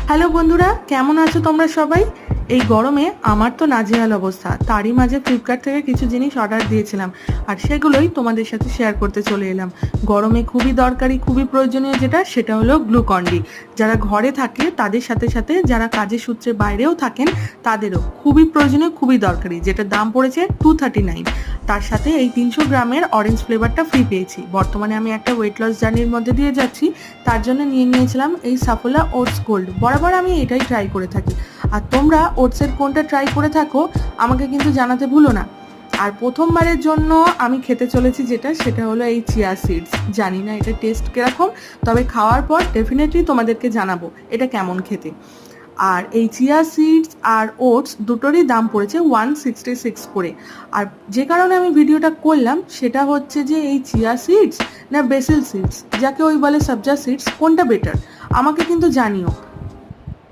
Hello বন্ধুরা, কেমন আছো তোমরা সবাই? এই গরমে আমার তো নাজেহাল অবস্থা। তারই মাঝে ফ্লিপকার্ট থেকে কিছু জিনিস অর্ডার দিয়েছিলাম, আর সেগুলোই তোমাদের সাথে শেয়ার করতে চলে এলাম। গরমে খুবই দরকারি, খুবই প্রয়োজনীয় সেটা হলো গ্লুকন-ডি। যারা ঘরে থাকে তাদের সাথে সাথে যারা কাজের সূত্রে বাইরেও থাকেন তাদেরও খুবই প্রয়োজনীয়, খুবই দরকারি, যেটার দাম পড়েছে 239। তার সাথে এই 300 গ্রামের অরেঞ্জ ফ্লেভারটা ফ্রি পেয়েছি। বর্তমানে আমি একটা ওয়েট লস জার্নির মধ্যে দিয়ে যাচ্ছি, তার জন্য নিয়েছিলাম এই সাফোলা ওটস গোল্ড। বরাবর আমি এটাই ট্রাই করে থাকি। আর তোমরা ওটসের কোনটা ট্রাই করে থাকো আমাকে কিন্তু জানাতে ভুলো না। আর প্রথমবারের জন্য আমি খেতে চলেছি সেটা হলো এই চিয়া সিডস। জানি না এটা টেস্ট কিরকম, তবে খাওয়ার পর ডেফিনেটলি তোমাদেরকে জানাবো এটা কেমন খেতে। আর এই চিয়া সিডস আর ওটস দুটোরই দাম পড়েছে 166 করে। আর যে কারণে আমি ভিডিওটা করলাম সেটা হচ্ছে যে এই চিয়া সিডস না বেসিল সিডস, যাকে ওই বলে সবজা সিডস, কোনটা বেটার আমাকে কিন্তু জানিও।